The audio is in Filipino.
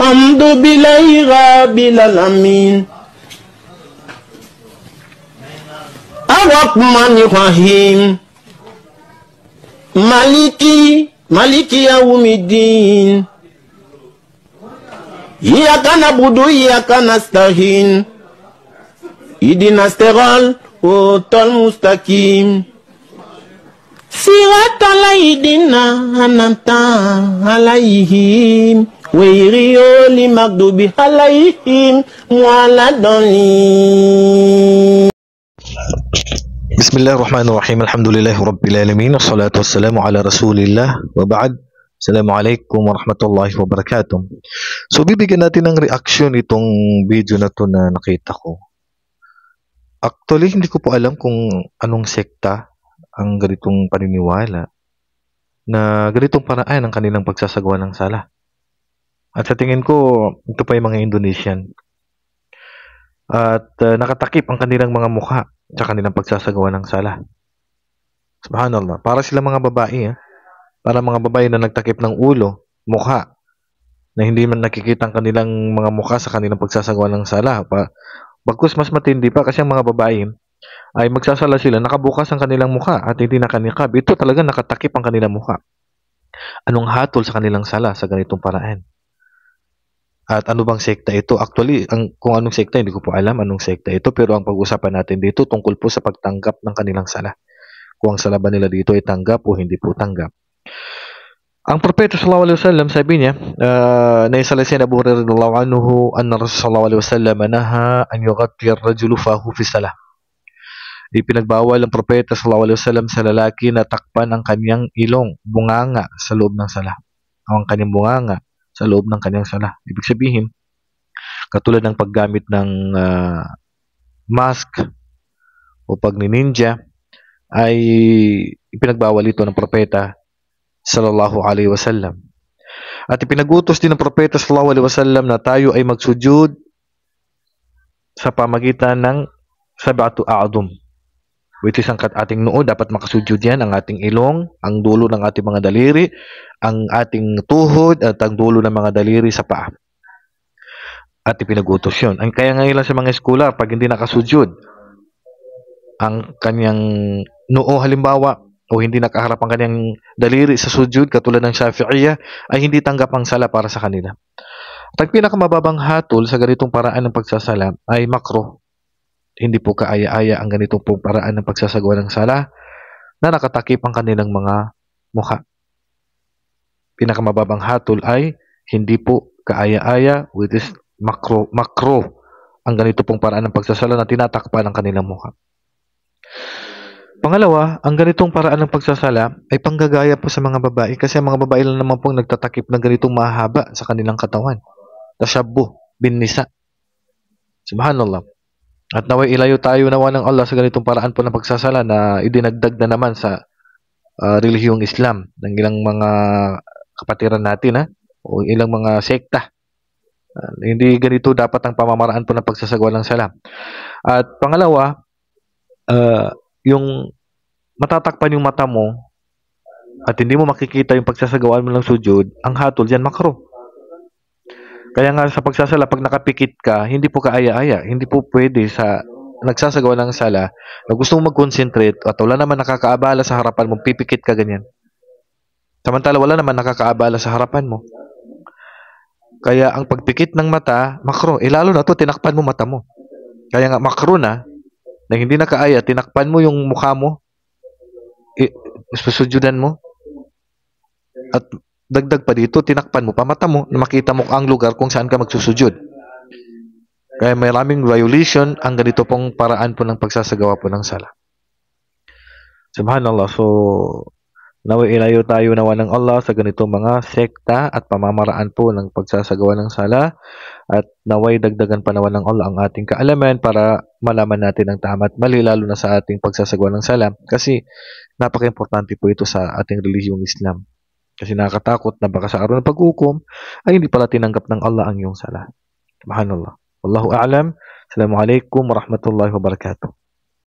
hamdu billahi rabbil alamin ar-rahmanir rahim maliki yawmiddin iyyaka na'budu wa iyyaka nasta'in ihdinas siratal mustaqim siratal ladzina an'amta 'alaihim ghairil maghdubi 'alaihim waladdallin. Bismillahirrahmanirrahim. Alhamdulillahi rabbil alamin. Wassalatu wassalamu ala Rasulillah wa ba'd. Assalamualaikum warahmatullahi wabarakatuh. So bibigyan natin ng reaction itong video na to na nakita ko. Actually, hindi ko po alam kung anong sekta ang ganitong paniniwala na ganitong paraan ang kanilang pagsasagawa ng sala. At sa tingin ko, ito pa yung mga Indonesian. At nakatakip ang kanilang mga mukha sa kanilang pagsasagawa ng sala. Subhanallah. Para sila mga babae. Para mga babae na nagtakip ng ulo, mukha, na hindi man nakikita ang kanilang mga mukha sa kanilang pagsasagawa ng sala. Bagkus mas matindi pa kasi ang mga babae ay magsasala sila, nakabukas ang kanilang mukha at hindi nakanikab. Ito talaga nakatakip ang kanilang mukha. Anong hatol sa kanilang sala sa ganitong paraan? At ano bang sekta ito? Actually, kung anong sekta, hindi ko po alam anong sekta ito. Pero ang pag-usapan natin dito tungkol po sa pagtanggap ng kanilang sala. Kung ang sala ba nila dito ay tanggap o hindi po tanggap. Ang Propeta sallallahu alaihi wasallam sabi niya, naisalasin Abu Hurairah radhiyallahu anhu anna Rasul sallallahu alaihi wasallam naha an yughatti ar-rajulu fahu fi salah. Ipinagbawal ang Propeta sallallahu alaihi wasallam sa lalaki na takpan ang kanyang ilong, bunganga sa loob ng sala. Ang kanyang bunganga sa loob ng kanyang sala. Ibig sabihin, katulad ng paggamit ng mask o pagnininja ay ipinagbawal ito ng Propeta sallallahu alaihi wasallam. At ipinagutos din ng Propeta sallallahu alaihi wasallam na tayo ay magsujud sa pamagitan ng sab'atu a'dhum, which is ang ating noo, dapat makasujud yan, ang ating ilong, ang dulo ng ating mga daliri, ang ating tuhod, at ang dulo ng mga daliri sa paa. At ipinagutos yun. Kaya ngayon sa mga eskwela, pag hindi nakasujud ang kanyang noo halimbawa, o hindi nakaharap ang kanyang daliri sa sujud, katulad ng Shafi'iyya, ay hindi tanggap ang sala para sa kanila. At ang pinakamababang hatol sa ganitong paraan ng pagsasala ay makruh. Hindi po kaaya-aya ang ganitong pong paraan ng pagsasagawa ng sala na nakatakip ang kanilang mga mukha. Pinakamababang hatol ay hindi po kaaya-aya, which is makruh ang ganito pong paraan ng pagsasala na tinatakpan ang kanilang mukha. Pangalawa, ang ganitong paraan ng pagsasala ay panggagaya po sa mga babae kasi ang mga babae lang naman pong nagtatakip ng ganitong mahaba sa kanilang katawan. Tashabbuh bin nisa. Subhanallah. At naway ilayo tayo nawa ng Allah sa ganitong paraan po ng pagsasala na idinagdag na naman sa relihiyong Islam ng ilang mga kapatiran natin o ilang mga sekta. Hindi ganito dapat ang pamamaraan po ng pagsasagawa ng sala. At pangalawa, yung matatakpan yung mata mo at hindi mo makikita yung pagsasagawaan mo ng sujud, ang hatol dyan makruh. Kaya nga sa pagsasala, pag nakapikit ka, hindi po kaaya-aya, hindi po pwede sa nagsasagawa ng sala na gusto mong mag-concentrate at wala naman nakakaabala sa harapan mo, pipikit ka ganyan. Samantala wala naman nakakaabala sa harapan mo. Kaya ang pagpikit ng mata, makruh. Lalo na to tinakpan mo mata mo. Kaya nga makruh na hindi na kaaya, tinakpan mo yung mukha mo, susujudan mo, at dagdag pa dito, tinakpan mo pa mata mo, na makita mo ang lugar kung saan ka magsusujud. Kaya may maraming violation ang ganito pong paraan po ng pagsasagawa po ng sala. Subhanallah. So, naway ilayo tayo nawa ng Allah sa ganito mga sekta at pamamaraan po ng pagsasagawa ng sala, at naway dagdagan pa nawa ng Allah ang ating kaalaman para malaman natin ang tama at mali, lalo na sa ating pagsasagawa ng sala, kasi napaka-importante po ito sa ating relihiyong Islam. Kasi nakakatakot na baka sa araw ng paghukom ay hindi pala tinanggap ng Allah ang iyong sala. Subhanallah. Wallahu a'lam. Assalamualaikum warahmatullahi wabarakatuh.